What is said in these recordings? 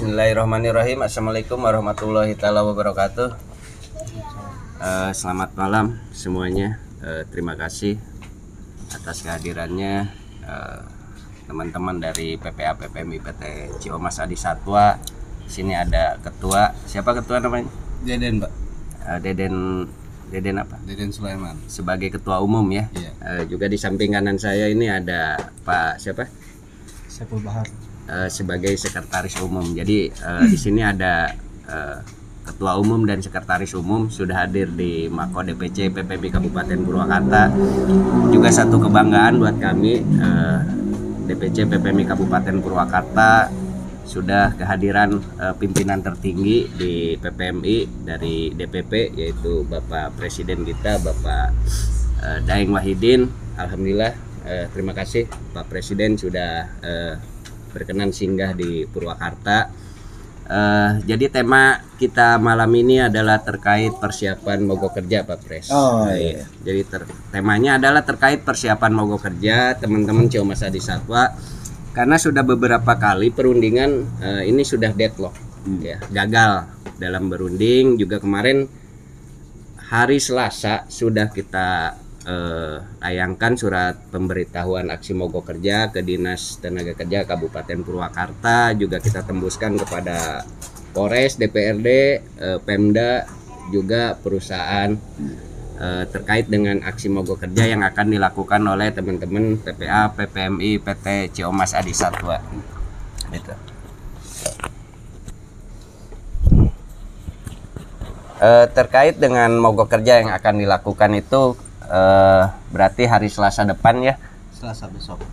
Bismillahirrahmanirrahim. Assalamualaikum warahmatullahi taala wabarakatuh. Selamat malam semuanya. Terima kasih atas kehadirannya teman-teman dari PPA PPMI PT Ciomas Adi Satwa. Sini ada ketua. Siapa ketua namanya? Deden, Pak. Deden apa? Deden Sulaiman. Sebagai ketua umum ya. Iya. Juga di samping kanan saya ini ada Pak siapa? Saiful Bahar. Sebagai sekretaris umum. Jadi di sini ada ketua umum dan sekretaris umum sudah hadir di Mako DPC PPMI Kabupaten Purwakarta. Juga satu kebanggaan buat kami, DPC PPMI Kabupaten Purwakarta sudah kehadiran pimpinan tertinggi di PPMI dari DPP, yaitu Bapak Presiden kita, Bapak Daeng Wahidin. Alhamdulillah, terima kasih Pak Presiden sudah berkenan singgah di Purwakarta. Jadi tema kita malam ini adalah terkait persiapan mogok kerja, Pak Pres. Oh iya. Jadi temanya adalah terkait persiapan mogok kerja teman-teman Ciomas Adi Satwa, karena sudah beberapa kali perundingan ini sudah deadlock, ya, gagal dalam berunding. Juga kemarin hari Selasa sudah kita layangkan surat pemberitahuan aksi mogok kerja ke Dinas Tenaga Kerja Kabupaten Purwakarta. Juga kita tembuskan kepada Polres, DPRD, Pemda, juga perusahaan terkait dengan aksi mogok kerja yang akan dilakukan oleh teman-teman PPA PPMI PT Ciomas Adi Satwa. Gitu. Terkait dengan mogok kerja yang akan dilakukan itu berarti hari Selasa depan ya. Selasa besok.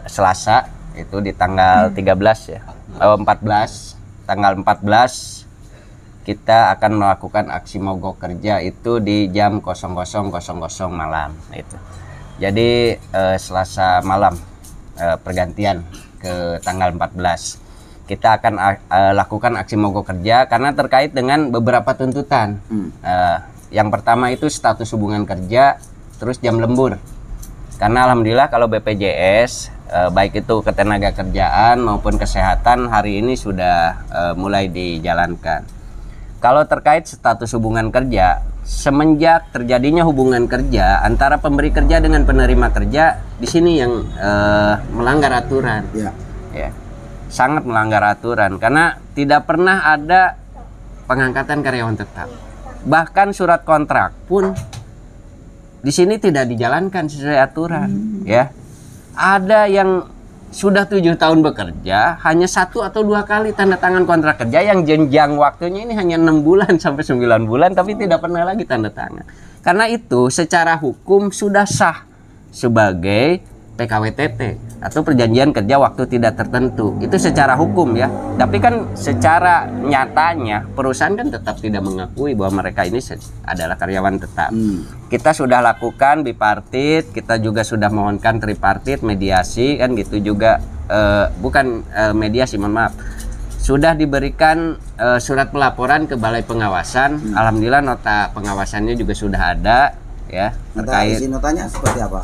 Selasa itu di tanggal 13 ya. 14. Tanggal 14 kita akan melakukan aksi mogok kerja itu di jam 00.00 malam itu. Jadi Selasa malam pergantian ke tanggal 14 kita akan lakukan aksi mogok kerja karena terkait dengan beberapa tuntutan. Yang pertama itu status hubungan kerja, terus jam lembur. Karena alhamdulillah kalau BPJS baik itu ketenaga kerjaan maupun kesehatan hari ini sudah mulai dijalankan. Kalau terkait status hubungan kerja, semenjak terjadinya hubungan kerja antara pemberi kerja dengan penerima kerja, di sini yang melanggar aturan. Ya, sangat melanggar aturan karena tidak pernah ada pengangkatan karyawan tetap. Bahkan surat kontrak pun di sini tidak dijalankan sesuai aturan. Ya, ada yang sudah 7 tahun bekerja hanya 1 atau 2 kali tanda tangan kontrak kerja yang jenjang waktunya ini hanya 6 bulan sampai 9 bulan, tapi tidak pernah lagi tanda tangan. Karena itu secara hukum sudah sah sebagai PKWTT atau perjanjian kerja waktu tidak tertentu. Itu secara hukum ya. Tapi kan secara nyatanya perusahaan kan tetap tidak mengakui bahwa mereka ini adalah karyawan tetap. Kita sudah lakukan bipartit, kita juga sudah mohonkan tripartit, mediasi kan gitu juga. Bukan mediasi, mohon maaf. Sudah diberikan surat pelaporan ke Balai Pengawasan. Alhamdulillah nota pengawasannya juga sudah ada ya. Isi notanya seperti apa?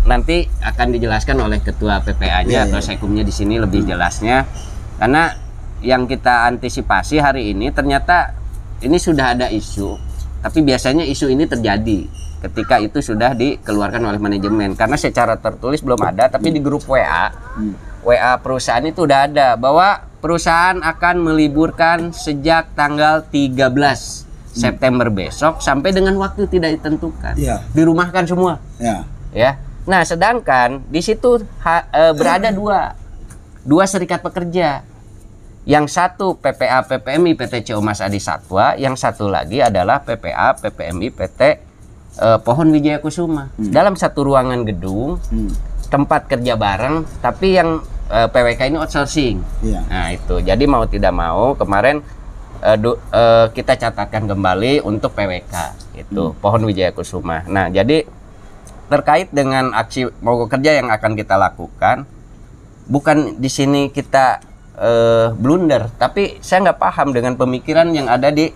Nanti akan dijelaskan oleh ketua PPA-nya atau sekumnya di sini lebih jelasnya. Karena yang kita antisipasi hari ini ternyata ini sudah ada isu, tapi biasanya isu ini terjadi ketika itu sudah dikeluarkan oleh manajemen. Karena secara tertulis belum ada, tapi di grup WA perusahaan itu udah ada bahwa perusahaan akan meliburkan sejak tanggal 13 September besok sampai dengan waktu tidak ditentukan. Dirumahkan semua. Ya. Nah, sedangkan di situ berada dua serikat pekerja. Yang satu PPA PPMI PT Ciomas Adi Satwa, yang satu lagi adalah PPA PPMI PT Pohon Wijaya Kusuma. Dalam satu ruangan gedung, tempat kerja bareng, tapi yang PWK ini outsourcing. Nah, itu. Jadi mau tidak mau kemarin kita catatkan kembali untuk PWK itu Pohon Wijaya Kusuma. Nah, jadi terkait dengan aksi mogok kerja yang akan kita lakukan, bukan di sini kita blunder, tapi saya nggak paham dengan pemikiran yang ada di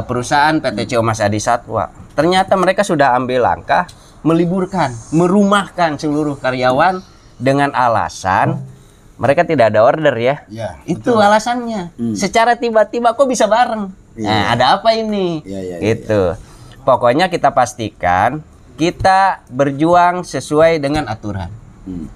perusahaan PT Ciomas Adi Satwa. Ternyata mereka sudah ambil langkah meliburkan, merumahkan seluruh karyawan dengan alasan mereka tidak ada order ya. Iya. Itu alasannya. Secara tiba-tiba kok bisa bareng. Iya. Nah, ada apa ini? Iya, Gitu. Pokoknya kita pastikan kita berjuang sesuai dengan aturan.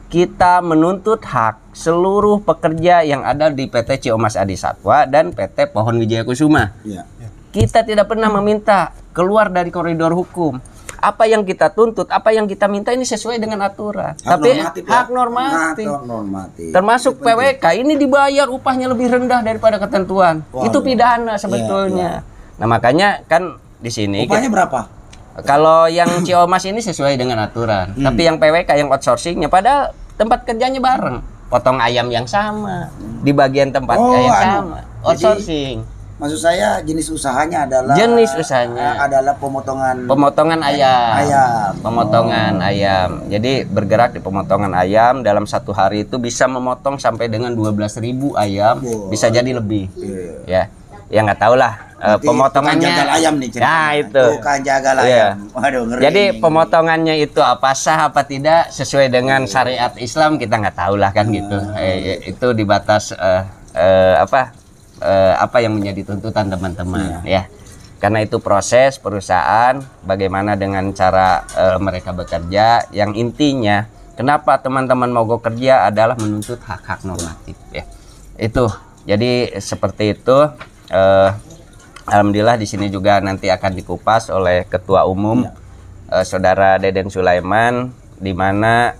Kita menuntut hak seluruh pekerja yang ada di PT Ciomas Adi Satwa dan PT Pohon Wijaya Kusuma. Iya. Kita tidak pernah meminta keluar dari koridor hukum. Apa yang kita tuntut, apa yang kita minta ini sesuai dengan aturan. Tapi hak normatif. Termasuk PWK ini dibayar upahnya lebih rendah daripada ketentuan. Itu pidana sebetulnya. Nah, makanya kan di sini upahnya berapa? kalau yang Ciomas ini sesuai dengan aturan. Tapi yang PWK yang outsourcingnya padahal tempat kerjanya bareng. Potong ayam yang sama. Di bagian tempat yang sama. Outsourcing. Maksud saya jenis usahanya adalah pemotongan ayam. Pemotongan ayam. Jadi bergerak di pemotongan ayam dalam satu hari itu bisa memotong sampai dengan 12.000 ayam, bisa jadi lebih. Ya. Ya nggak tahu lah pemotongannya. Jagal ayam nih. Nah, itu. Bukan jagal ayam. Waduh, ngeri. Jadi pemotongannya itu apa sah apa tidak sesuai dengan syariat Islam kita nggak tahu lah kan gitu. Itu di batas apa yang menjadi tuntutan teman-teman ya. Karena itu proses perusahaan bagaimana dengan cara mereka bekerja, yang intinya kenapa teman-teman mogok kerja adalah menuntut hak-hak normatif ya. Itu. Jadi seperti itu. Alhamdulillah di sini juga nanti akan dikupas oleh Ketua Umum Saudara Deden Sulaiman, di mana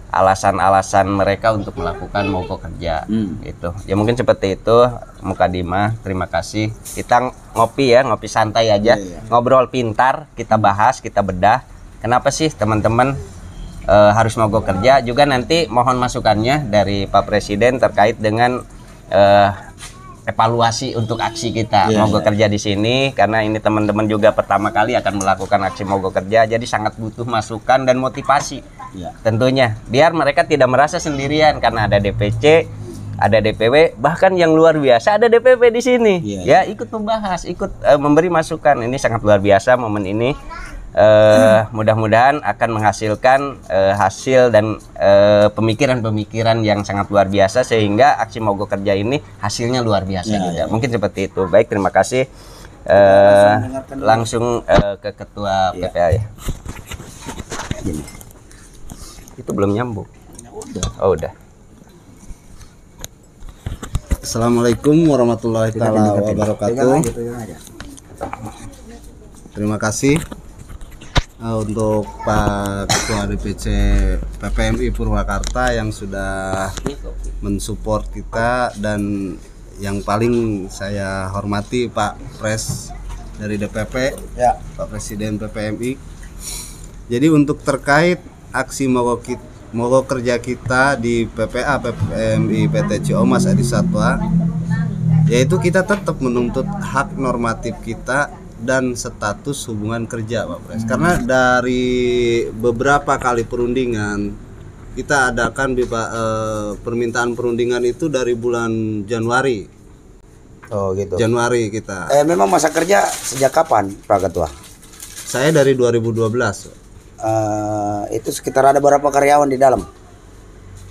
alasan-alasan mereka untuk melakukan mogok kerja gitu. Ya mungkin seperti itu mukadimah. Terima kasih. Kita ngopi santai aja, ngobrol pintar, kita bahas, kita bedah. Kenapa sih teman-teman harus mogok kerja? Juga nanti mohon masukannya dari Pak Presiden terkait dengan evaluasi untuk aksi kita mogok kerja di sini, karena ini teman-teman juga pertama kali akan melakukan aksi mogok kerja, jadi sangat butuh masukan dan motivasi tentunya biar mereka tidak merasa sendirian, karena ada DPC, ada DPW, bahkan yang luar biasa ada DPP di sini ikut membahas, ikut memberi masukan. Ini sangat luar biasa momen ini. Mudah-mudahan akan menghasilkan hasil dan pemikiran-pemikiran yang sangat luar biasa, sehingga aksi mogok kerja ini hasilnya luar biasa juga. Mungkin seperti itu. Baik, terima kasih. Langsung ke Ketua PPA ya. Itu belum nyambung. Oh, udah. Assalamualaikum warahmatullahi wabarakatuh. Terima kasih untuk Pak Ketua DPC PPMI Purwakarta yang sudah mensupport kita, dan yang paling saya hormati Pak Pres dari DPP, Pak Presiden PPMI. Jadi untuk terkait aksi mogok kerja kita di PPA PPMI PT Ciomas Adi Satwa, yaitu kita tetap menuntut hak normatif kita dan status hubungan kerja, Pak Pres. Karena dari beberapa kali perundingan kita adakan permintaan perundingan itu dari bulan Januari. Oh gitu. Januari kita. Memang masa kerja sejak kapan, Pak Ketua? Saya dari 2012. Itu sekitar ada berapa karyawan di dalam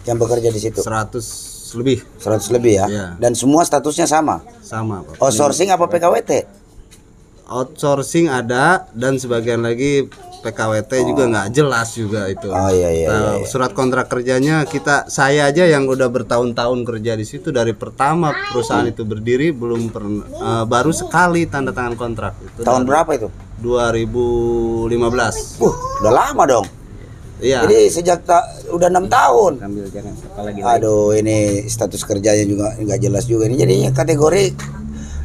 yang bekerja di situ? 100 lebih. 100 lebih ya. Dan semua statusnya sama. Sama, Pak. Outsourcing apa PKWT? Outsourcing ada, dan sebagian lagi PKWT juga nggak jelas juga itu. Surat kontrak kerjanya saya aja yang udah bertahun-tahun kerja di situ, dari pertama perusahaan itu berdiri baru sekali tanda tangan kontrak. Itu tahun berapa itu? 2015. Udah lama dong. Iya. Jadi sejak udah 6 tahun. Ambil jangan apalagi. Aduh, ini status kerjanya juga nggak jelas juga ini. Jadinya kategori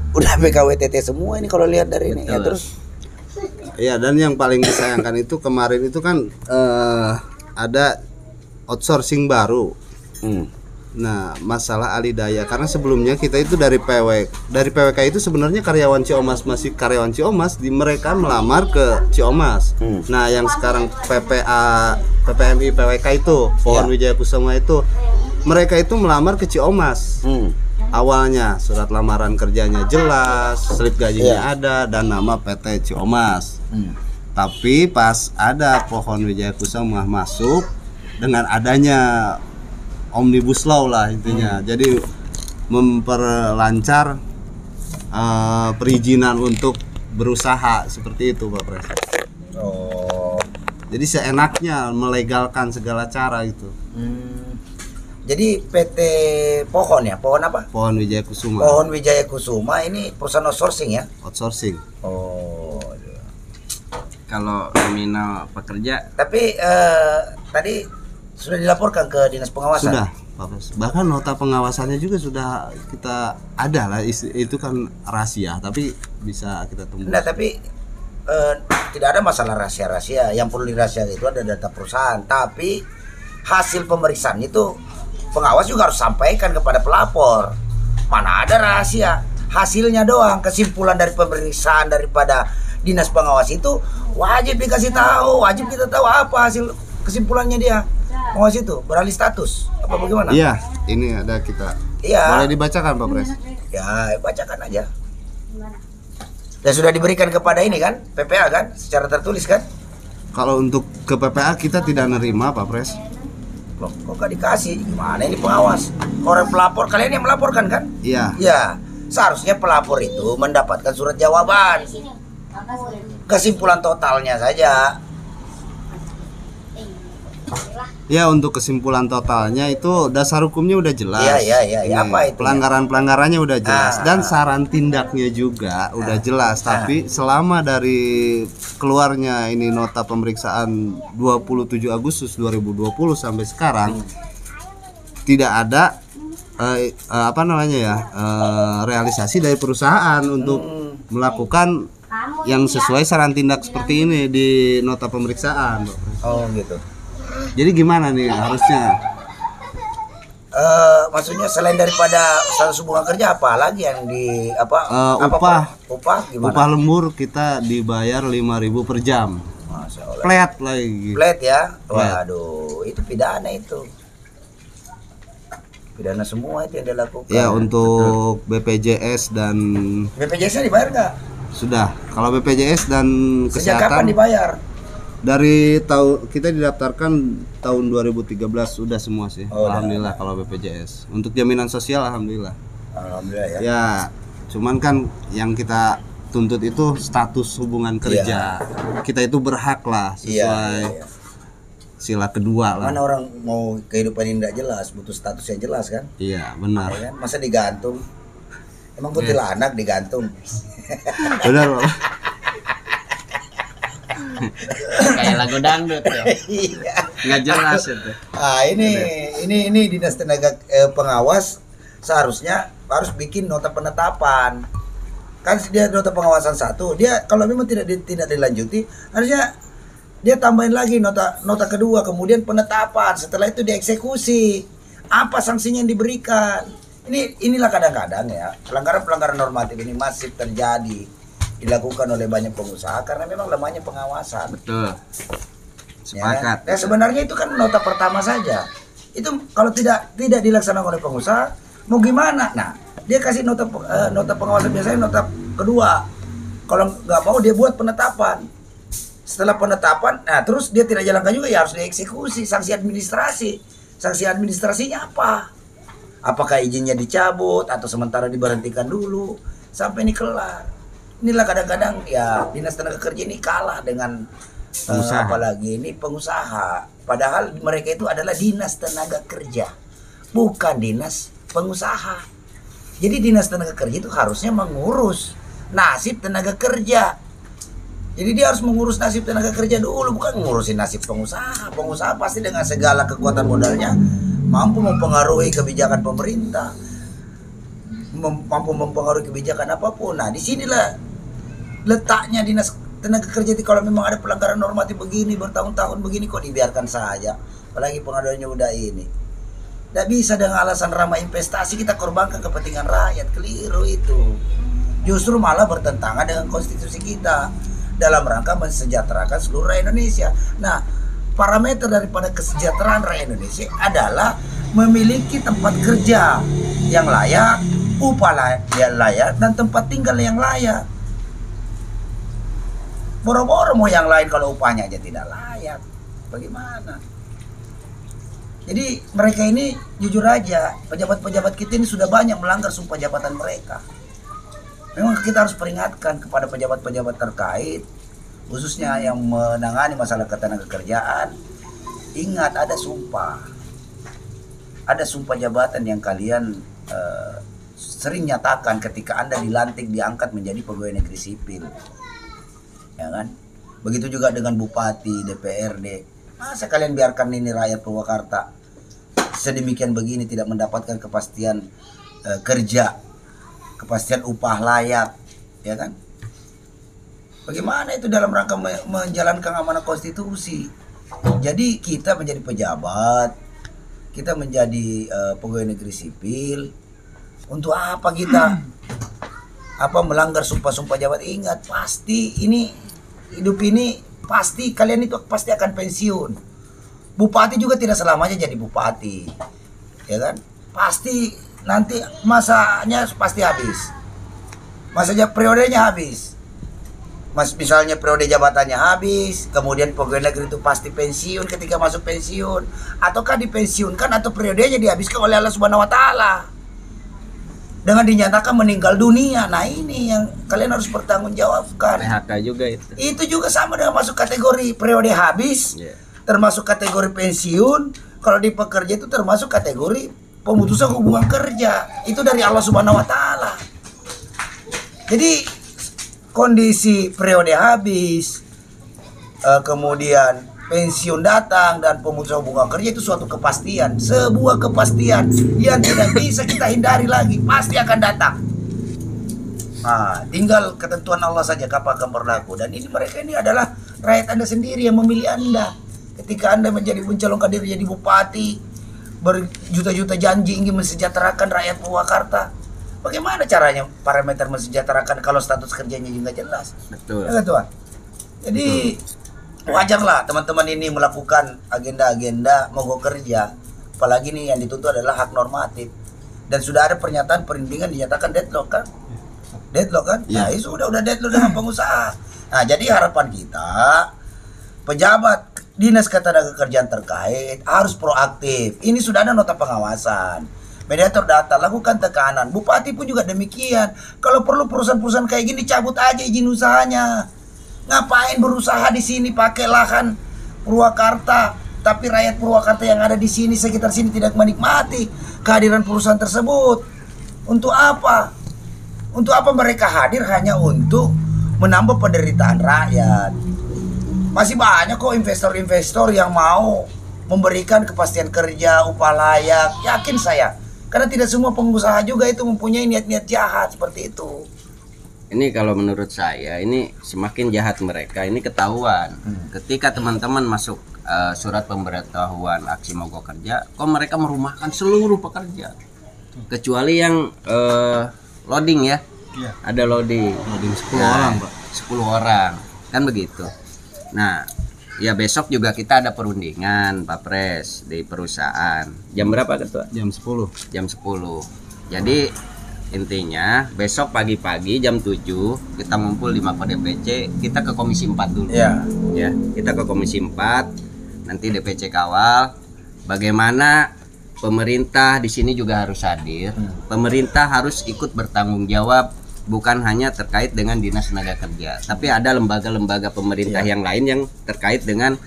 udah PKWTT semua ini kalau lihat dari ini. Ya terus. Iya, dan yang paling disayangkan itu kemarin itu kan ada outsourcing baru. Nah, masalah alidaya, karena sebelumnya kita itu dari PWK itu sebenarnya karyawan Ciomas, masih karyawan Ciomas, mereka melamar ke Ciomas. Nah, yang sekarang PPMI PWK itu Pohon Wijaya Kusuma itu, mereka itu melamar ke Ciomas. Awalnya surat lamaran kerjanya jelas, slip gajinya ada, dan nama PT Ciomas. Tapi pas ada Pohon Wijaya Kusuma masuk, dengan adanya omnibus law lah intinya. Jadi memperlancar perizinan untuk berusaha seperti itu Pak Pres. Oh. Jadi seenaknya melegalkan segala cara itu. Jadi PT Pohon ya, Pohon apa? Pohon Wijaya Kusuma. Pohon Wijaya Kusuma ini perusahaan outsourcing ya? Outsourcing. Oh. Kalau nominal pekerja Tapi tadi sudah dilaporkan ke Dinas Pengawasan? Sudah, Pak Pres. Bahkan nota pengawasannya juga sudah kita ada lah. Itu kan rahasia, tapi bisa kita tunggu. Nah, tapi tidak ada masalah rahasia-rahasia. Yang perlu dirahasiakan itu ada data perusahaan. Tapi hasil pemeriksaan itu pengawas juga harus sampaikan kepada pelapor. Mana ada rahasia, hasilnya doang. Kesimpulan dari pemeriksaan daripada dinas pengawas itu wajib dikasih tahu, wajib kita tahu apa hasil kesimpulannya dia. Pengawas itu beralih status apa bagaimana? Iya, ini ada kita. Iya. Boleh dibacakan Pak Pres? Ya, bacakan aja. Dan sudah diberikan kepada ini kan, PPA kan, secara tertulis kan? Kalau untuk ke PPA kita tidak nerima Pak Pres. Loh, kok gak dikasih? Gimana ini pengawas? Orang pelapor, kalian yang melaporkan kan? Iya. Ya, seharusnya pelapor itu mendapatkan surat jawaban. Kesimpulan totalnya saja. Ya, untuk kesimpulan totalnya itu dasar hukumnya udah jelas. Iya. Ini, Apa itu? pelanggaran-pelanggarannya udah jelas dan saran tindaknya juga udah jelas. Tapi selama dari keluarnya ini nota pemeriksaan 27 Agustus 2020 sampai sekarang tidak ada realisasi dari perusahaan untuk melakukan yang sesuai saran tindak seperti ini di nota pemeriksaan. Oh gitu. Jadi gimana nih harusnya? Maksudnya selain daripada status hubungan kerja apa lagi yang di upah gimana? Upah lembur kita dibayar 5.000 per jam. Masya Allah. Flat lagi. Flat ya? Flat. Waduh, itu pidana itu. Pidana semua itu yang dilakukan. Ya, untuk BPJS dan BPJS-nya dibayar nggak? sudah. Kalau BPJS dan Sejak kapan kesehatan dibayar? dari kita didaftarkan tahun 2013 sudah semua sih. Oh, alhamdulillah kalau BPJS. Untuk jaminan sosial alhamdulillah. Alhamdulillah ya. Ya, cuman kan yang kita tuntut itu status hubungan kerja. Kita itu berhak lah sesuai sila kedua lah. Mana orang mau kehidupan yang tidak jelas, butuh status yang jelas kan? Iya, benar. Ya kan? Masa digantung? Emang kuntilanak digantung? Benar, Pak. kayak lagu dangdut ya. Iya. Nggak jelas itu. Ah, ini Dinas Tenaga Pengawas seharusnya harus bikin nota penetapan. Kan dia nota pengawasan 1, dia kalau memang tidak dilanjuti, harusnya dia tambahin lagi nota kedua, kemudian penetapan, setelah itu dieksekusi. Apa sanksinya yang diberikan? Inilah kadang-kadang ya, pelanggaran normatif ini masih terjadi dilakukan oleh banyak pengusaha karena memang lemahnya pengawasan. Betul. Ya, Sepakat. kan? Sebenarnya itu kan nota pertama saja. Itu kalau tidak dilaksanakan oleh pengusaha, mau gimana? Nah, dia kasih nota pengawasan biasanya nota kedua. Kalau nggak mau dia buat penetapan. Setelah penetapan, nah terus dia tidak jalankan juga ya harus dieksekusi, sanksi administrasi. Sanksi administrasinya apa? Apakah izinnya dicabut atau sementara diberhentikan dulu sampai ini kelar. Inilah kadang-kadang ya Dinas Tenaga Kerja ini kalah dengan Pengusaha. apalagi ini pengusaha. Padahal mereka itu adalah Dinas Tenaga Kerja, bukan dinas pengusaha. Jadi Dinas Tenaga Kerja itu harusnya mengurus nasib tenaga kerja. Jadi dia harus mengurus nasib tenaga kerja dulu, bukan ngurusin nasib pengusaha. Pengusaha pasti dengan segala kekuatan modalnya mampu mempengaruhi kebijakan pemerintah, mampu mempengaruhi kebijakan apapun. Nah, disinilah letaknya Dinas Tenaga Kerja itu. Kalau memang ada pelanggaran normatif begini bertahun-tahun begini kok dibiarkan saja, apalagi pengaduannya udah ini. Tidak bisa dengan alasan ramah investasi kita korbankan kepentingan rakyat. Keliru itu. Justru malah bertentangan dengan konstitusi kita dalam rangka mensejahterakan seluruh rakyat Indonesia. Nah, parameter daripada kesejahteraan rakyat Indonesia adalah memiliki tempat kerja yang layak, upah yang layak, dan tempat tinggal yang layak. Boro-boro mau yang lain kalau upahnya aja tidak layak, bagaimana? Jadi mereka ini jujur aja, pejabat-pejabat kita ini sudah banyak melanggar sumpah jabatan mereka. Memang kita harus peringatkan kepada pejabat-pejabat terkait, khususnya yang menangani masalah ketenagakerjaan. Ingat, ada sumpah jabatan yang kalian sering nyatakan ketika Anda dilantik, diangkat menjadi pegawai negeri sipil, ya kan? Begitu juga dengan bupati, DPRD. Masa kalian biarkan ini rakyat Purwakarta sedemikian begini, tidak mendapatkan kepastian kerja, kepastian upah layak, ya kan? Bagaimana itu dalam rangka menjalankan amanah konstitusi? Jadi kita menjadi pejabat, kita menjadi pegawai negeri sipil, untuk apa kita melanggar sumpah-sumpah jabatan? Ingat, pasti ini hidup ini pasti kalian itu pasti akan pensiun. Bupati juga tidak selamanya jadi bupati, ya kan? Pasti nanti masanya pasti habis, masanya periodenya habis. Misalnya periode jabatannya habis, kemudian pegawai negeri itu pasti pensiun ketika masuk pensiun, ataukah dipensiunkan atau periodenya dihabiskan oleh Allah Subhanahu Wa Taala dengan dinyatakan meninggal dunia. Nah ini yang kalian harus bertanggungjawabkan. PHK juga itu juga sama dengan masuk kategori periode habis, termasuk kategori pensiun. Kalau di pekerja itu termasuk kategori pemutusan hubungan kerja, itu dari Allah Subhanahu Wa Taala. Jadi kondisi periode habis, kemudian pensiun datang dan pemutusan hubungan kerja itu suatu kepastian, sebuah kepastian yang tidak bisa kita hindari lagi, pasti akan datang. Nah, tinggal ketentuan Allah saja kapan akan berlaku. Dan ini mereka ini adalah rakyat Anda sendiri yang memilih Anda. Ketika Anda mencalonkan diri jadi bupati, berjuta-juta janji ingin mensejahterakan rakyat Purwakarta. Bagaimana caranya parameter mensejahterakan kalau status kerjanya juga jelas? Betul. Ya, Tuan. Jadi wajarlah teman-teman ini melakukan agenda-agenda mogok kerja. Apalagi nih yang dituntut adalah hak normatif. Dan sudah ada pernyataan perundingan dinyatakan deadlock kan? Deadlock kan? Ya. Nah, itu udah deadlock dengan pengusaha. Nah, jadi harapan kita pejabat Dinas Ketenagakerjaan terkait harus proaktif. Ini sudah ada nota pengawasan. Mediator data, lakukan tekanan. Bupati pun juga demikian. Kalau perlu perusahaan-perusahaan kayak gini cabut aja izin usahanya. Ngapain berusaha di sini pakai lahan Purwakarta, tapi rakyat Purwakarta yang ada di sini sekitar sini tidak menikmati kehadiran perusahaan tersebut. Untuk apa? Untuk apa mereka hadir? Hanya untuk menambah penderitaan rakyat. Masih banyak kok investor-investor yang mau memberikan kepastian kerja, upah layak. Yakin saya. Karena tidak semua pengusaha juga itu mempunyai niat-niat jahat seperti itu. Ini kalau menurut saya ini semakin jahat mereka ini ketahuan. Ketika teman-teman masuk surat pemberitahuan aksi mogok kerja, kok mereka merumahkan seluruh pekerja kecuali yang loading ya. Iya. Ada loading 10 orang, Pak. 10 orang kan begitu. Nah ya besok juga kita ada perundingan Pak Pres di perusahaan. Jam berapa Ketua? Jam 10. Jam 10. Jadi intinya besok pagi-pagi jam 7 kita ngumpul di Mako DPC, kita ke Komisi 4 dulu. Ya. Ya, kita ke Komisi 4. Nanti DPC kawal bagaimana pemerintah di sini juga harus hadir. Pemerintah harus ikut bertanggung jawab, bukan hanya terkait dengan Dinas Tenaga Kerja, tapi ada lembaga-lembaga pemerintah yang lain yang terkait dengan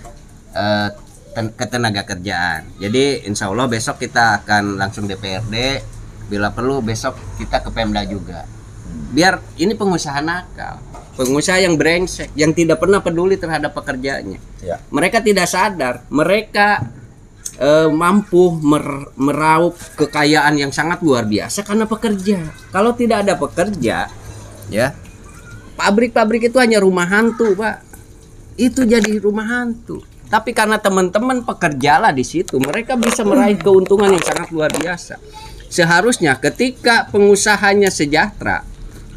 ketenaga kerjaan. Jadi insya Allah besok kita akan langsung DPRD, bila perlu besok kita ke Pemda juga. Biar ini pengusaha nakal, pengusaha yang brengsek, yang tidak pernah peduli terhadap pekerjaannya. Ya. Mereka tidak sadar, mereka mampu meraup kekayaan yang sangat luar biasa karena pekerja. Kalau tidak ada pekerja, ya pabrik-pabrik itu hanya rumah hantu, Pak. Itu jadi rumah hantu. Tapi karena teman-teman pekerjalah di situ, mereka bisa meraih keuntungan yang sangat luar biasa. Seharusnya ketika pengusahanya sejahtera,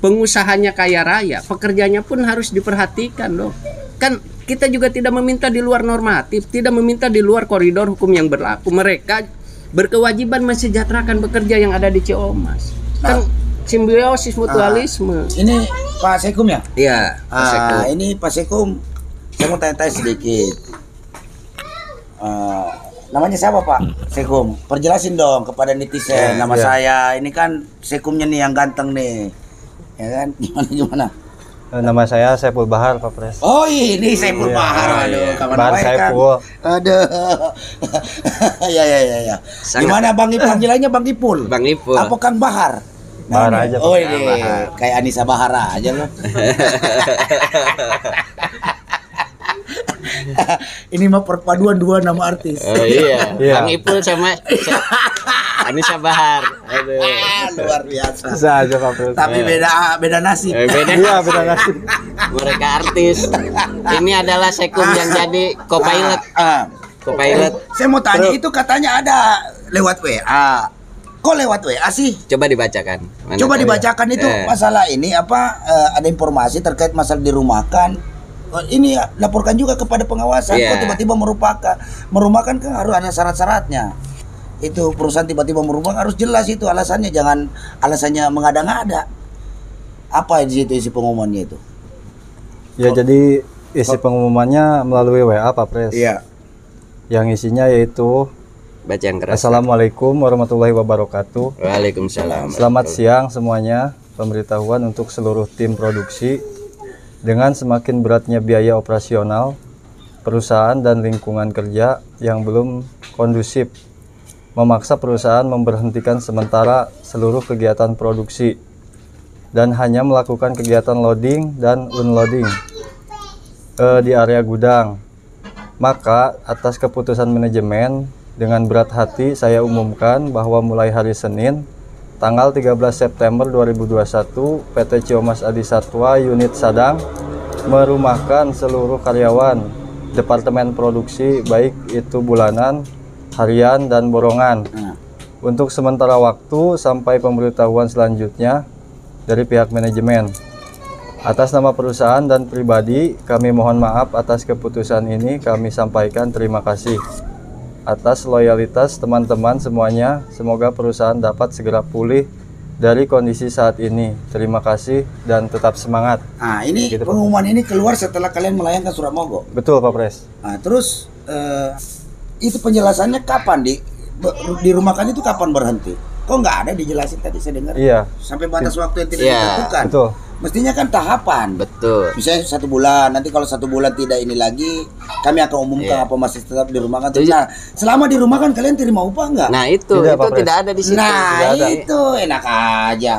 pengusahanya kaya raya, pekerjanya pun harus diperhatikan dong. Kan kita juga tidak meminta di luar normatif, tidak meminta di luar koridor hukum yang berlaku. Mereka berkewajiban mensejahterakan pekerja yang ada di Ciamas. Kan simbiosis mutualisme. Ini Pak Sekum ya? Iya, Pak Sekum. Ini Pak Sekum, saya mau tanya-tanya sedikit. Namanya siapa Pak? Sekum. Perjelasin dong kepada netizen. Nama saya ini kan Sekumnya nih yang ganteng nih. Ya kan? Gimana? Nama saya Saiful Bahar, Pak Pres. Oh ini Saiful Bahar. Aduh, kawan Bahar baik kan. Saiful. Aduh. Ya. Gimana Bang Ipul? Panggilannya Bang Ipul. Bang Ipul. Apa Kang Bahar? Bahar aja, Pak. Oh ini kayak Anissa Bahar aja loh. Ini mah perpaduan dua nama artis. Oh iya. Iya. Bang Ipul sama Anissa Bahar. Aduh. Luar biasa. Bisa aja, Pak Pres. Tapi beda nasib. Beda. Iya, beda nasib. Mereka artis. Ini adalah Sekum yang jadi co-pilot. Co-pilot. Saya mau tanya itu katanya ada lewat WA. Kok lewat WA sih? Coba dibacakan. Mana Coba tahu dibacakan ya. itu masalah ini apa ada informasi terkait masalah dirumahkan. Ini laporkan juga kepada pengawasan. Iya. Kok tiba-tiba merumahkan kan harus ada syarat-syaratnya. Itu perusahaan tiba-tiba merumahkan harus jelas itu alasannya, jangan alasannya mengada-ngada. Apa di situ isi pengumumannya itu? Ya, jadi isi pengumumannya melalui WA, Pak Pres. Iya. Yang isinya yaitu Baca yang keras. Assalamualaikum warahmatullahi wabarakatuh. Waalaikumsalam. Selamat siang semuanya. Pemberitahuan untuk seluruh tim produksi. Dengan semakin beratnya biaya operasional, perusahaan dan lingkungan kerja yang belum kondusif memaksa perusahaan memberhentikan sementara seluruh kegiatan produksi dan hanya melakukan kegiatan loading dan unloading di area gudang. Maka atas keputusan manajemen, dengan berat hati saya umumkan bahwa mulai hari Senin tanggal 13 September 2021 PT Ciomas Adi Satwa Unit Sadang merumahkan seluruh karyawan Departemen Produksi baik itu bulanan, harian, dan borongan untuk sementara waktu sampai pemberitahuan selanjutnya dari pihak manajemen. Atas nama perusahaan dan pribadi kami mohon maaf atas keputusan ini. Kami sampaikan terima kasih atas loyalitas teman-teman semuanya. Semoga perusahaan dapat segera pulih dari kondisi saat ini. Terima kasih dan tetap semangat. Nah, ini Gitu, Pak. pengumuman ini keluar setelah kalian melayangkan surat mogok. Betul, Pak Pres. Nah, terus itu penjelasannya kapan dirumahkan itu kapan berhenti? Kok nggak ada dijelasin tadi saya dengar? Iya, Sampai batas waktu yang tidak Iya, ditentukan. betul. Mestinya kan tahapan. Betul. Misalnya 1 bulan, nanti kalau 1 bulan tidak ini lagi, kami akan umumkan apa masih tetap dirumahkan. Nah, selama dirumahkan kalian terima upah nggak? Nah itu Tidak, Pak Pres. tidak ada di situ. Nah, Tidak ada. itu enak aja.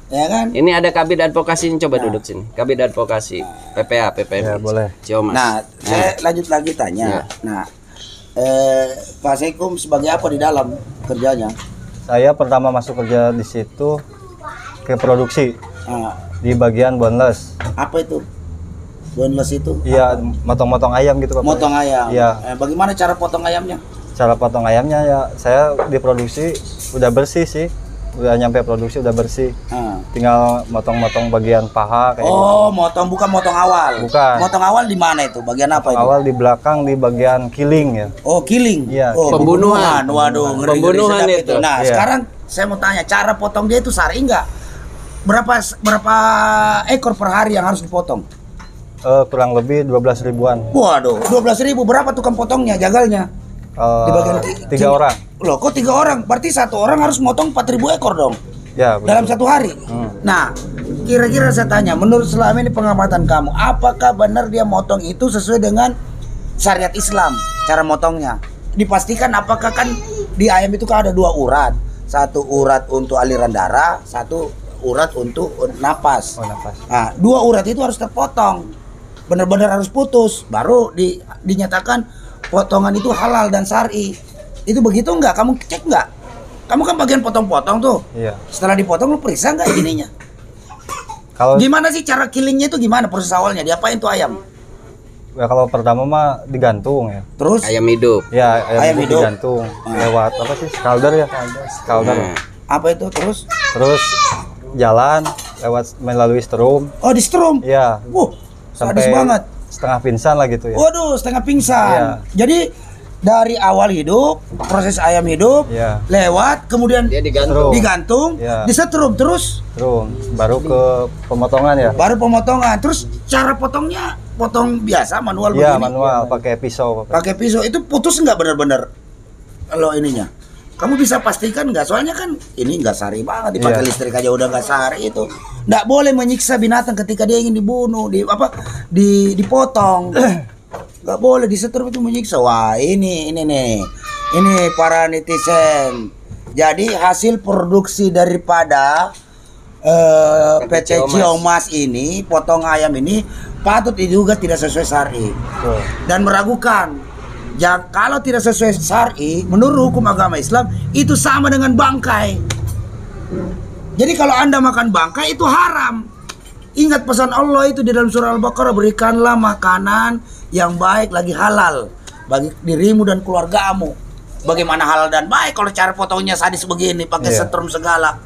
Ya kan? Ini ada Kabid Advokasi, coba duduk sini. Kabid Advokasi, PPA, PPM. Ya, boleh. Ciomas. Nah, saya lanjut lagi tanya. Nah, Pak Sekum sebagai apa di dalam kerjanya? Saya pertama masuk kerja di situ ke produksi Nah, di bagian boneless. apa itu? Boneless itu? Iya, motong-motong ayam gitu, Pak Pres. Motong ayam. Iya. Bagaimana cara potong ayamnya? Cara potong ayamnya ya saya diproduksi udah bersih sih. Udah nyampe produksi udah bersih. Nah. Tinggal motong-motong bagian paha kayak gitu. Oh, motong bukan motong awal. Bukan. Motong awal di mana itu? Bagian apa itu? Awal di belakang di bagian killing ya. Oh, killing. Iya. Oh, Pembunuhan. Waduh, ngeri-ngeri Pembunuhan sedap itu. Nah, Iya. sekarang saya mau tanya, cara potong dia itu syar'i enggak? Berapa ekor per hari yang harus dipotong? Kurang lebih 12 ribuan. Waduh, 12.000. Berapa tukang potongnya, jagalnya? Di bagian 3 orang. Loh, kok 3 orang? Berarti 1 orang harus motong 4.000 ekor dong Ya, dalam begitu. 1 hari. Nah, kira-kira saya tanya, menurut selama ini pengamatan kamu, apakah benar dia motong itu sesuai dengan syariat Islam cara motongnya? Dipastikan apakah kan di ayam itu kan ada 2 urat, 1 urat untuk aliran darah, 1 urat untuk napas. Oh, napas. Nah, 2 urat itu harus terpotong, benar-benar harus putus, baru dinyatakan potongan itu halal dan syar'i. Itu begitu nggak? Kamu cek nggak? Kamu kan bagian potong-potong tuh. Iya. Setelah dipotong lu periksa nggak ininya? Kalau Gimana sih cara killingnya itu gimana proses awalnya? Diapain tuh ayam? ya, kalau pertama mah digantung ya. Terus? Ayam hidup. Ya, Ayam hidup. digantung lewat apa sih? Scalder ya, scalder. Nah, Apa itu terus? Terus jalan lewat melalui strum. Oh, di strum. Iya, Sadis banget. setengah pingsan lah gitu ya. Waduh, setengah pingsan. Iya. Jadi dari awal hidup, proses ayam hidup, Iya. lewat, kemudian dia digantung. digantung, Iya. disetrum terus, Strum baru ke pemotongan ya. baru pemotongan. Terus cara potongnya potong biasa manual Iya, begini? manual pakai pisau. Pak. Pakai pisau itu putus nggak benar-benar? kalau ininya. Kamu bisa pastikan nggak? Soalnya kan ini nggak sari banget, dipakai listrik aja udah nggak sari itu. Nggak boleh menyiksa binatang ketika dia ingin dibunuh, dipotong. Nggak boleh disetrum itu menyiksa. Wah ini nih, ini para netizen. Jadi hasil produksi daripada PT Ciomas ini, potong ayam ini patut diduga tidak sesuai syar'i dan meragukan. Kalau tidak sesuai syar'i, menurut hukum agama Islam itu sama dengan bangkai. Jadi kalau Anda makan bangkai itu haram. Ingat pesan Allah itu di dalam surah Al-Baqarah, berikanlah makanan yang baik lagi halal bagi dirimu dan keluargamu. Bagaimana halal dan baik kalau cara potongnya sadis begini, pakai setrum segala.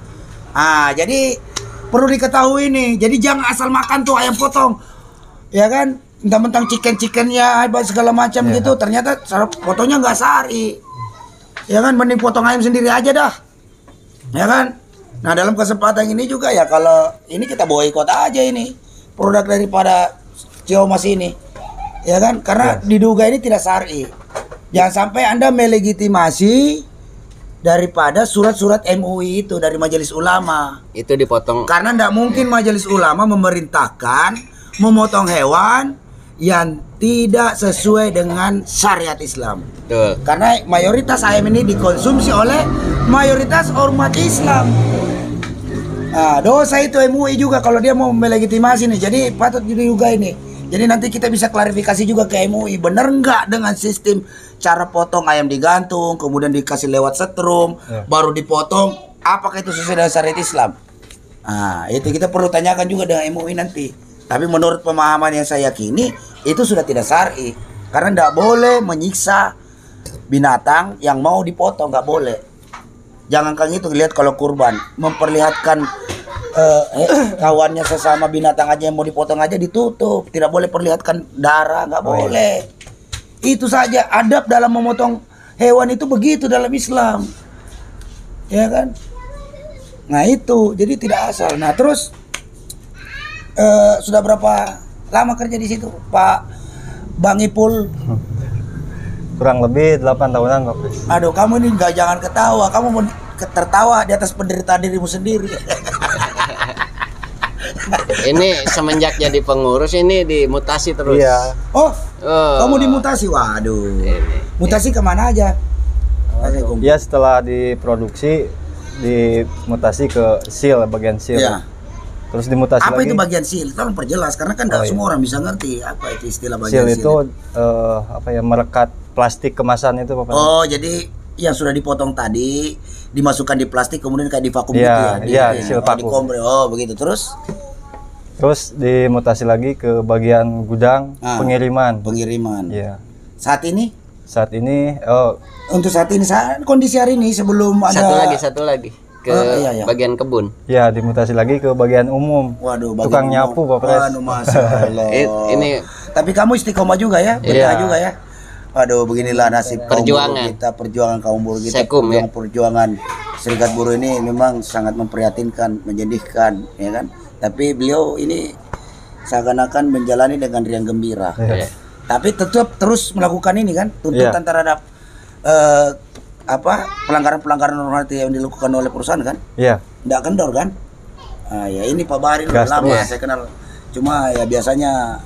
Jadi perlu diketahui nih. Jadi jangan asal makan tuh ayam potong, ya kan? Mentang-mentang chicken-chickennya segala macam gitu, ternyata cara potongnya nggak sari, ya kan? Mending potong ayam sendiri aja dah, ya kan? Nah dalam kesempatan ini juga ya, kalau ini kita boikot aja ini produk daripada Ciomas ini, ya kan? Karena diduga ini tidak sari. Jangan sampai Anda melegitimasi daripada surat-surat MUI itu dari Majelis Ulama. Itu dipotong. Karena tidak mungkin Majelis Ulama memerintahkan memotong hewan yang tidak sesuai dengan syariat Islam. Betul. Karena mayoritas ayam ini dikonsumsi oleh mayoritas umat Islam. Dosa itu MUI juga kalau dia mau melegitimasi nih. Jadi patut diduga ini. Jadi nanti kita bisa klarifikasi juga ke MUI, benar nggak dengan sistem cara potong ayam digantung, kemudian dikasih lewat setrum, baru dipotong, apakah itu sesuai dengan syariat Islam? Itu kita perlu tanyakan juga dengan MUI nanti. Tapi menurut pemahaman yang saya yakini, itu sudah tidak syar'i. Karena tidak boleh menyiksa binatang yang mau dipotong, nggak boleh. Jangankan itu, lihat kalau kurban, memperlihatkan kawannya sesama binatang aja yang mau dipotong aja ditutup, tidak boleh perlihatkan darah, nggak boleh. Itu saja adab dalam memotong hewan itu begitu dalam Islam, ya kan? Nah itu jadi tidak asal. Nah terus sudah berapa lama kerja di situ, Pak Bang Ipul? Kurang lebih 8 tahunan, Pak Pres. Aduh, kamu ini jangan ketawa, kamu mau tertawa di atas penderitaan dirimu sendiri. Ini semenjak jadi pengurus ini dimutasi terus. Iya. Kamu dimutasi? Waduh. Mutasi kemana aja? Ya setelah diproduksi dimutasi ke seal, bagian seal. Iya. Terus dimutasi Apa lagi. itu bagian seal? Tolong perjelas karena kan tidak semua orang bisa ngerti apa itu istilah bagian Seal seal. itu merekat plastik kemasan itu, Pak Pres. Oh, jadi yang sudah dipotong tadi dimasukkan di plastik kemudian kayak di vakum Iya, gitu iya, ya. seal vakum. Dikompres. Oh, begitu. Terus dimutasi lagi ke bagian gudang pengiriman. pengiriman. Iya. Saat ini untuk saat ini kondisi hari ini sebelum ada Satu lagi ke iya. bagian kebun. ya dimutasi lagi ke bagian umum. Waduh, Tukang nyapu, Pak Pres. Waduh, Masya Allah. Ini Tapi kamu istiqomah juga ya, berkah juga ya. Waduh, beginilah nasib kaum Perjuangan. buruh kita, perjuangan kaum buruh kita, Sekum, ya. perjuangan serikat buruh ini memang sangat memprihatinkan, menyedihkan, ya kan. Tapi beliau ini seakan-akan menjalani dengan riang gembira. Iya. Tapi tetap terus melakukan ini kan, tuntutan terhadap pelanggaran-pelanggaran normatif yang dilakukan oleh perusahaan kan. Iya. Nggak kendor kan? Ya ini Pak Bahari udah Gas lama terus. saya kenal. Cuma ya biasanya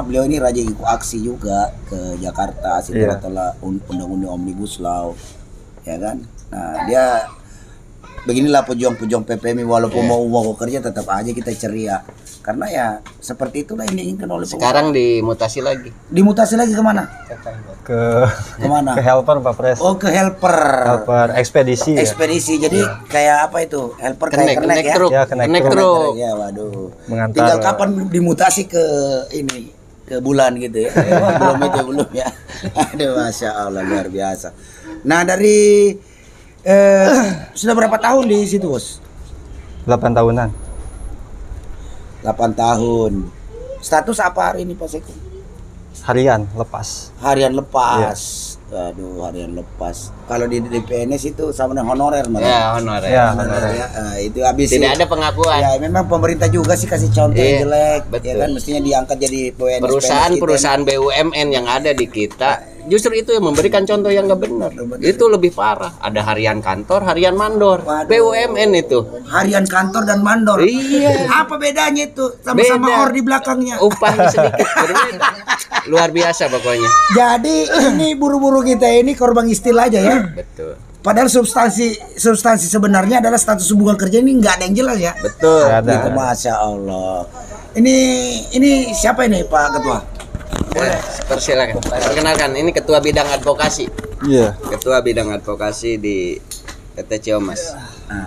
beliau ini rajin ikut aksi juga ke Jakarta setelah undang-undang Omnibus Law, ya kan. Nah dia beginilah pejuang-pejuang PPMI, walaupun mau kerja tetap aja kita ceria karena ya seperti itulah yang diinginkan oleh sekarang dimutasi lagi. dimutasi lagi kemana? Kemana? Ke helper, Pak Pres. Oh, ke helper Ekspedisi. Ya. ekspedisi. Jadi kayak apa itu? Helper kayak kenek ya? truk. Ya, kenek Kenek truk. truk. Ya, waduh. Mengantar. Tinggal kapan dimutasi ke ini, ke bulan gitu ya? belum ya. Aduh, Masya Allah, luar biasa. Nah dari sudah berapa tahun di situ, Bos? 8 tahunan. 8 tahun. Status apa hari ini, Pak Seko? Harian lepas. Harian lepas. Aduh, harian lepas. Kalau di PNS itu sama dengan honorer, malah. Ya, honorer. Ya, Honorer ya. Itu habis Tidak ada pengakuan. Ya memang pemerintah juga sih kasih contoh yang Iya, jelek, betul. ya kan mestinya diangkat jadi PNS. Perusahaan-perusahaan BUMN yang ada di kita justru itu yang memberikan contoh yang nggak benar. Itu lebih parah. Ada harian kantor, harian mandor. Waduh. BUMN itu. Harian kantor dan mandor. Iya. Apa bedanya itu? Sama-sama Beda. or di belakangnya. Upahnya sedikit berbeda. Luar biasa pokoknya. Jadi ini buru-buru kita ini korban istilah aja ya. Betul. Padahal substansi sebenarnya adalah status hubungan kerja ini nggak ada yang jelas ya. Betul. Nggak ada. Gitu, Masya Allah. Ini siapa ini Pak Ketua? Persilakan. Perkenalkan, ini Ketua Bidang Advokasi. Iya. Ketua Bidang Advokasi di PT Ciomas.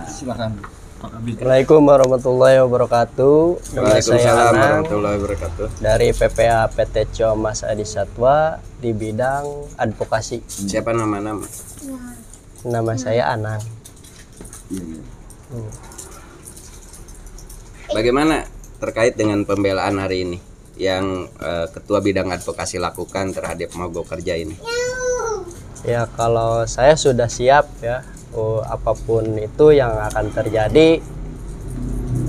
Silakan. Assalamualaikum warahmatullahi wabarakatuh. Nama saya Waalaikumsalam Anang warahmatullahi wabarakatuh. dari PPA PT Ciomas Adi Satwa di bidang advokasi. Siapa nama-nama? Nama saya Anang. Bagaimana terkait dengan pembelaan hari ini yang Ketua Bidang Advokasi lakukan terhadap mogok kerja ini? Ya kalau saya sudah siap ya, apapun itu yang akan terjadi,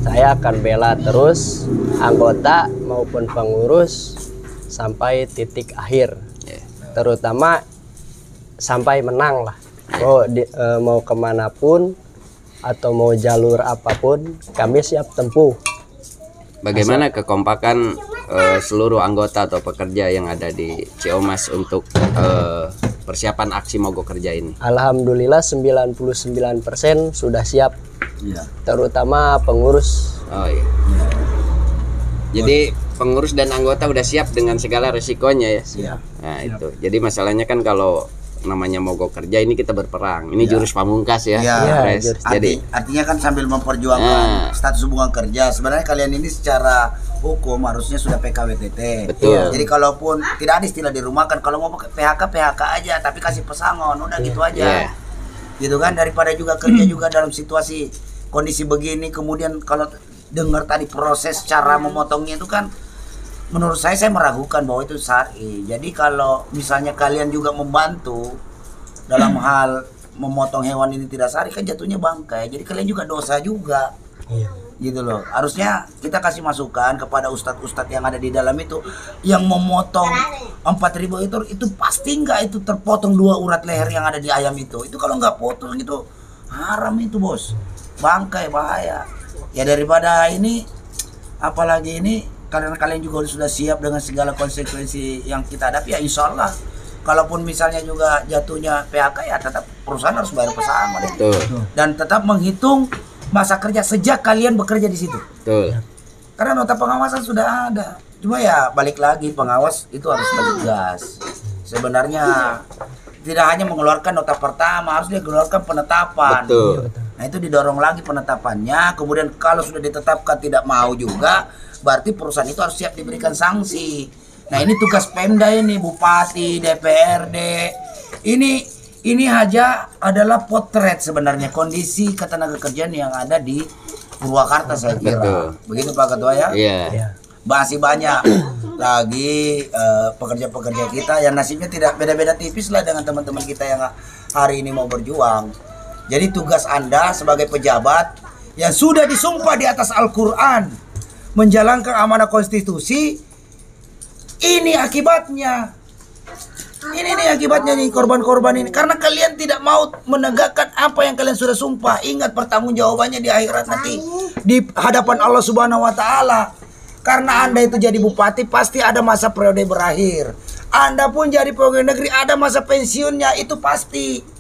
saya akan bela terus anggota maupun pengurus sampai titik akhir, terutama sampai menang lah. Mau kemanapun atau mau jalur apapun, kami siap tempuh. Bagaimana kekompakan seluruh anggota atau pekerja yang ada di Ciomas untuk persiapan aksi mogok kerja ini? Alhamdulillah 99% sudah siap, terutama pengurus. Oh iya. Jadi pengurus dan anggota udah siap dengan segala resikonya ya. Siap. Nah itu. Jadi masalahnya kan kalau namanya mogok kerja ini kita berperang. Ini jurus pamungkas ya. Pres. Jadi Artinya kan sambil memperjuangkan status hubungan kerja. Sebenarnya kalian ini secara hukum harusnya sudah PKWTT. Betul. Jadi kalaupun tidak ada istilah dirumahkan, kalau mau pakai PHK aja, tapi kasih pesangon, udah gitu aja. Gitu kan, daripada juga kerja juga dalam situasi kondisi begini, kemudian kalau dengar tadi proses cara memotongnya itu kan, menurut saya meragukan bahwa itu syar'i. Jadi kalau misalnya kalian juga membantu dalam hal memotong hewan ini tidak syar'i, kan jatuhnya bangkai. Jadi kalian juga dosa juga. Gitu loh. Harusnya kita kasih masukan kepada ustadz-ustadz yang ada di dalam itu, yang memotong 4.000 itu pasti nggak itu terpotong 2 urat leher yang ada di ayam itu. Itu kalau nggak potong itu haram itu, Bos. Bangkai, bahaya. Ya daripada ini, apalagi ini, karena kalian juga sudah siap dengan segala konsekuensi yang kita hadapi, ya insya Allah kalaupun misalnya juga jatuhnya PHK, ya tetap perusahaan harus bayar pesangon. betul. Dan tetap menghitung masa kerja sejak kalian bekerja di situ. Betul. Karena nota pengawasan sudah ada. Cuma ya balik lagi, pengawas itu harus tegas. Sebenarnya tidak hanya mengeluarkan nota pertama, harus dia keluarkan penetapan. Betul. Nah itu didorong lagi penetapannya. Kemudian kalau sudah ditetapkan tidak mau juga, berarti perusahaan itu harus siap diberikan sanksi. Nah ini tugas Pemda ini, Bupati, DPRD. Ini aja adalah potret sebenarnya kondisi ketenagakerjaan yang ada di Purwakarta, saya kira. Betul. Begitu Pak Ketua ya? Iya. Masih banyak lagi pekerja-pekerja kita yang nasibnya tidak beda-beda tipis lah dengan teman-teman kita yang hari ini mau berjuang. Jadi tugas Anda sebagai pejabat yang sudah disumpah di atas Al-Quran menjalankan amanah konstitusi, ini akibatnya. Ini nih akibatnya nih, korban-korban ini. Karena kalian tidak mau menegakkan apa yang kalian sudah sumpah. Ingat pertanggungjawabannya di akhirat nanti di hadapan Allah Subhanahu wa taala. Karena Anda itu jadi bupati pasti ada masa periode berakhir. Anda pun jadi pegawai negeri ada masa pensiunnya, itu pasti.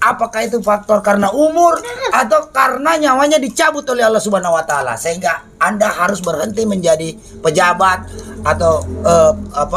Apakah itu faktor karena umur atau karena nyawanya dicabut oleh Allah Subhanahu wa taala sehingga Anda harus berhenti menjadi pejabat atau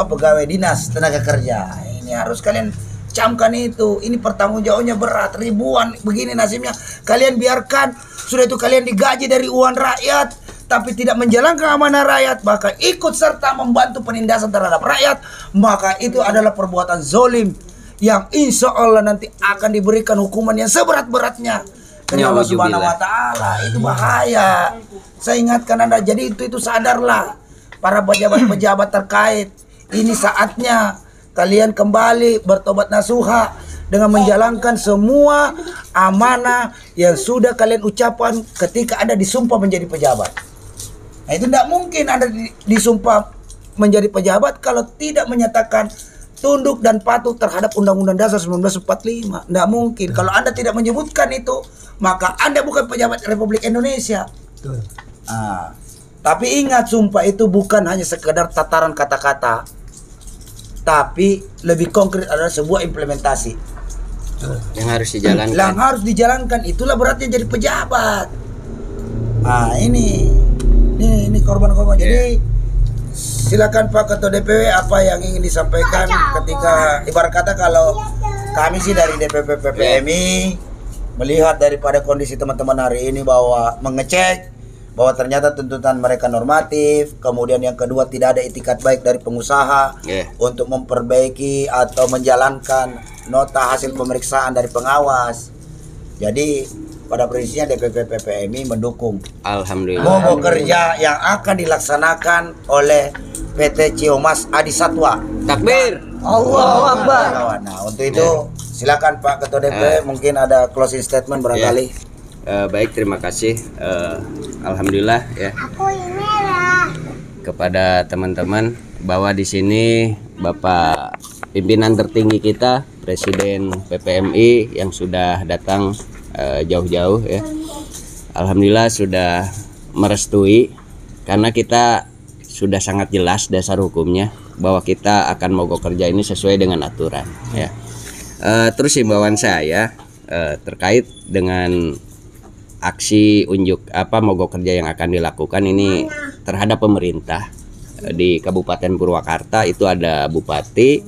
pegawai dinas tenaga kerja. Ini harus kalian camkan itu. Ini pertanggungjawabannya berat, ribuan begini nasibnya. Kalian biarkan, sudah itu kalian digaji dari uang rakyat tapi tidak menjalankan amanah rakyat, maka ikut serta membantu penindasan terhadap rakyat, maka itu adalah perbuatan zolim yang insya Allah nanti akan diberikan hukuman yang seberat-beratnya dari Allah Subhanahu wa taala. Itu bahaya. Saya ingatkan Anda, jadi itu sadarlah para pejabat-pejabat terkait. Ini saatnya kalian kembali bertobat nasuha dengan menjalankan semua amanah yang sudah kalian ucapkan ketika Anda disumpah menjadi pejabat. Nah, itu tidak mungkin Anda disumpah menjadi pejabat kalau tidak menyatakan tunduk dan patuh terhadap Undang-Undang Dasar 1945. Nggak mungkin. Kalau Anda tidak menyebutkan itu, maka Anda bukan pejabat Republik Indonesia. Tapi ingat, sumpah itu bukan hanya sekedar tataran kata-kata, tapi lebih konkret adalah sebuah implementasi yang harus dijalankan. Yang harus dijalankan, itulah beratnya jadi pejabat. Ini korban-korban. Jadi silakan Pak Ketua DPW, apa yang ingin disampaikan ketika ibarat kata kalau kami sih dari DPP PPMI melihat daripada kondisi teman-teman hari ini bahwa mengecek bahwa ternyata tuntutan mereka normatif, kemudian yang kedua tidak ada itikat baik dari pengusaha untuk memperbaiki atau menjalankan nota hasil pemeriksaan dari pengawas. Jadi pada prinsipnya DPP PPMI mendukung Alhamdulillah mogok kerja yang akan dilaksanakan oleh PT Ciumas Adi Satwa. Takbir. Allahu Akbar. Nah, untuk itu silakan Pak Ketua DPW, mungkin ada closing statement barangkali. Baik, terima kasih. Alhamdulillah ya. Kepada teman-teman bahwa di sini Bapak pimpinan tertinggi kita, Presiden PPMI yang sudah datang jauh-jauh ya. Alhamdulillah sudah merestui, karena kita sudah sangat jelas dasar hukumnya bahwa kita akan mogok kerja ini sesuai dengan aturan ya. Terus himbauan saya terkait dengan aksi unjuk mogok kerja yang akan dilakukan ini terhadap pemerintah di Kabupaten Purwakarta. Itu ada Bupati,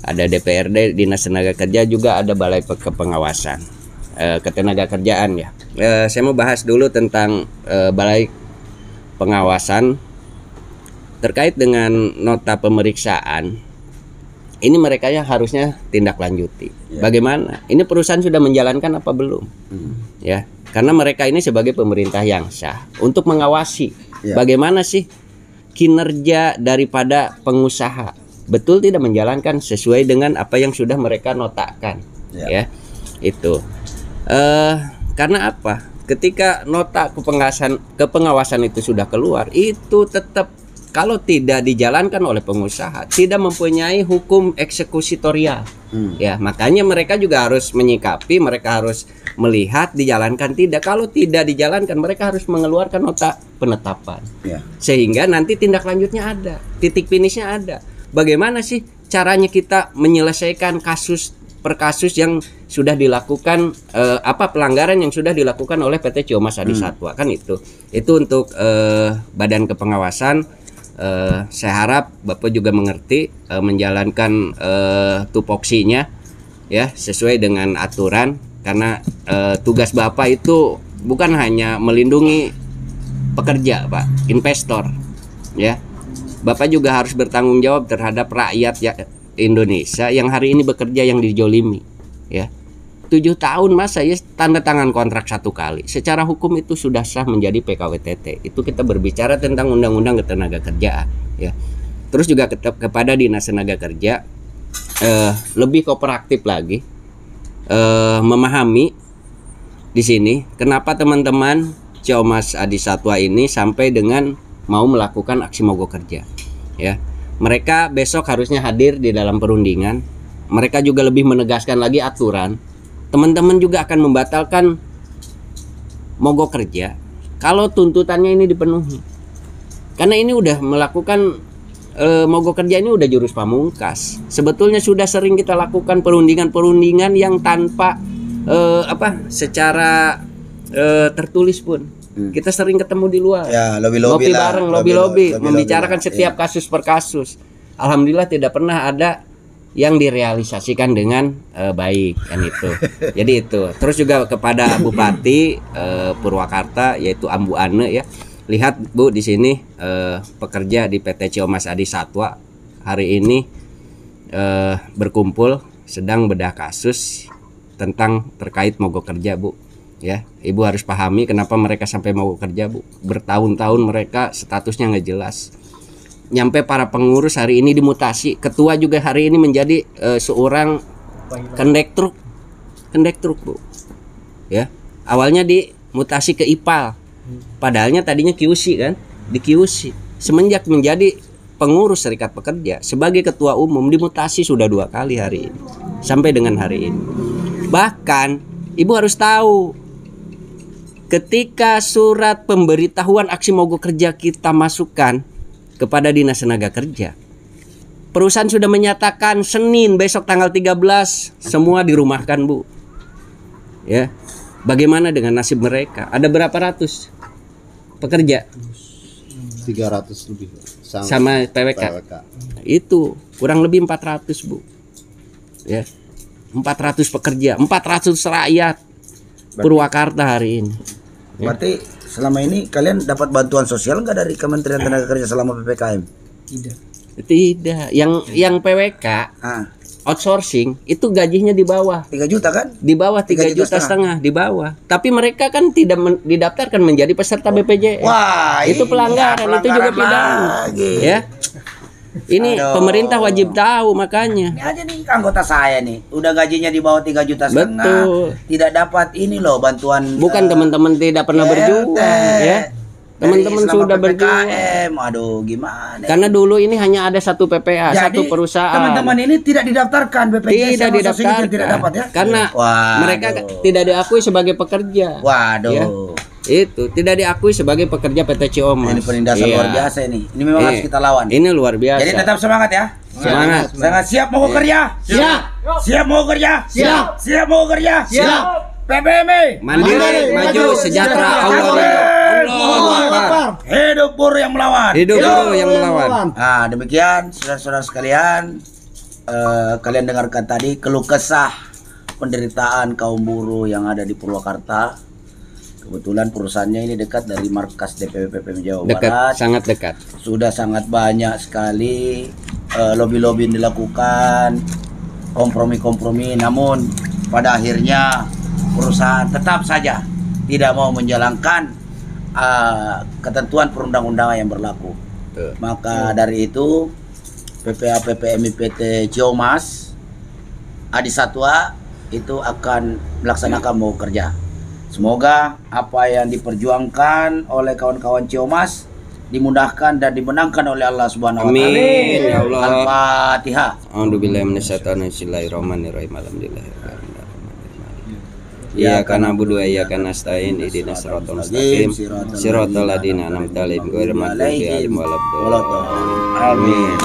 ada DPRD, Dinas Tenaga Kerja, juga ada Balai Kepengawasan Ketenagakerjaan ya. Saya mau bahas dulu tentang Balai Pengawasan terkait dengan nota pemeriksaan. Ini mereka yang harusnya tindak lanjuti. Bagaimana? Ini perusahaan sudah menjalankan apa belum? Ya, karena mereka ini sebagai pemerintah yang sah untuk mengawasi bagaimana sih kinerja daripada pengusaha. Betul tidak menjalankan sesuai dengan apa yang sudah mereka notakan. Ya, itu. Karena apa? Ketika nota kepengawasan itu sudah keluar, itu tetap kalau tidak dijalankan oleh pengusaha tidak mempunyai hukum eksekusitorial. Ya, makanya mereka juga harus menyikapi, mereka harus melihat dijalankan tidak. Kalau tidak dijalankan, mereka harus mengeluarkan nota penetapan. Sehingga nanti tindak lanjutnya ada, titik finishnya ada. Bagaimana sih caranya kita menyelesaikan kasus per kasus yang sudah dilakukan, pelanggaran yang sudah dilakukan oleh PT Ciumas Adi Satwa, kan itu untuk badan kepengawasan. Saya harap Bapak juga mengerti, menjalankan tupoksinya ya sesuai dengan aturan, karena tugas Bapak itu bukan hanya melindungi pekerja, Pak, investor ya. Bapak juga harus bertanggung jawab terhadap rakyat ya Indonesia yang hari ini bekerja, yang dijolimi ya. 7 tahun masa ya tanda tangan kontrak 1 kali. Secara hukum itu sudah sah menjadi PKWTT. Itu kita berbicara tentang Undang-Undang Ketenagakerjaan ya. Terus juga kepada Dinas Tenaga Kerja lebih kooperatif lagi, memahami di sini kenapa teman-teman Ciumas Adi Satwa ini sampai dengan mau melakukan aksi mogok kerja ya. Mereka besok harusnya hadir di dalam perundingan. Mereka juga lebih menegaskan lagi aturan. Teman-teman juga akan membatalkan mogok kerja kalau tuntutannya ini dipenuhi. Karena ini udah melakukan mogok kerja ini udah jurus pamungkas. Sebetulnya sudah sering kita lakukan perundingan-perundingan yang tanpa secara tertulis pun. Kita sering ketemu di luar, ngopi bareng, lobby membicarakan setiap kasus per kasus. Alhamdulillah tidak pernah ada yang direalisasikan dengan baik, kan itu. Jadi itu. Terus juga kepada Bupati Purwakarta, yaitu Ambu Ane ya. Lihat Bu, di sini pekerja di PT Ciumas Adi Satwa hari ini berkumpul sedang bedah kasus tentang terkait mogok kerja, Bu. Ya, Ibu harus pahami kenapa mereka sampai mogok kerja, Bu. Bertahun-tahun mereka statusnya nggak jelas. Nyampe para pengurus hari ini dimutasi, ketua juga hari ini menjadi seorang kondektruk, Bu. Ya, awalnya dimutasi ke IPAL, padahalnya tadinya QC kan, di QC. Semenjak menjadi pengurus Serikat Pekerja sebagai ketua umum dimutasi sudah 2 kali hari ini sampai dengan hari ini. Bahkan ibu harus tahu, ketika surat pemberitahuan aksi mogok kerja kita masukkan kepada Dinas Tenaga Kerja, perusahaan sudah menyatakan Senin besok tanggal 13 semua dirumahkan, Bu. Ya. Bagaimana dengan nasib mereka? Ada berapa ratus pekerja? 300 lebih Sama PWK. Itu kurang lebih 400, Bu. Ya. 400 pekerja, 400 rakyat Purwakarta hari ini. Berarti selama ini kalian dapat bantuan sosial nggak dari Kementerian Tenaga Kerja selama PPKM? Tidak. Yang PWK outsourcing itu gajinya di bawah 3 juta kan? di bawah 3,5 juta di bawah, tapi mereka kan tidak didaftarkan menjadi peserta BPJS. Wah, itu pelanggaran, itu juga pidana ya. Ini pemerintah wajib tahu, makanya ini aja nih anggota saya nih udah gajinya di bawah 3,5 juta, tidak dapat ini loh bantuan. Bukan teman-teman tidak pernah berjuang ya, teman-teman sudah berjuang. Aduh gimana? Karena dulu ini hanya ada satu PPA, jadi, satu perusahaan. Teman-teman ini tidak didaftarkan BPJS, tidak didaftarkan, tidak dapat ya? Karena mereka tidak diakui sebagai pekerja. Waduh. Ya, itu tidak diakui sebagai pekerja PT Ciomas. Ini penindasan luar biasa ini. Ini memang harus kita lawan. Ini luar biasa. Jadi tetap semangat ya. Semangat. Sangat siap mau kerja. Siap. Siap mau kerja. Siap. Siap mau kerja. Siap. PPMI mandiri, maju, sejahtera. Allah Akbar. Hidup buruh yang melawan. Hidup buruh yang melawan. Nah, demikian saudara-saudara sekalian, kalian dengarkan tadi keluh kesah penderitaan kaum buruh yang ada di Purwakarta. Kebetulan perusahaannya ini dekat dari markas DPW PPM Jawa Barat. Sangat dekat. Sudah sangat banyak sekali lobby-lobby yang dilakukan, kompromi-kompromi, namun pada akhirnya perusahaan tetap saja tidak mau menjalankan ketentuan perundang-undangan yang berlaku. Maka dari itu PPA PPMI PT Ciomas Adi Satwa itu akan melaksanakan mau kerja. Semoga apa yang diperjuangkan oleh kawan-kawan Ciomas dimudahkan dan dimenangkan oleh Allah Subhanahu wa taala. Amin ya Allah. Al-Fatihah. A'udzubillahi minasyaitonir rajim. Bismillahirrahmanirrahim. Iyyaka na'budu wa iyyaka nasta'in. Ihdinas siratal mustaqim. Siratal ladzina an'amta 'alaihim ghairil maghdubi 'alaihim waladdallin. Amin.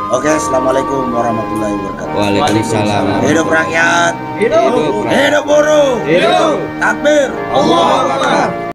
Oke, assalamualaikum warahmatullahi wabarakatuh. Waalaikumsalam. Hidup rakyat. Hidup buruh. Hidup. Takbir. Allahu Akbar.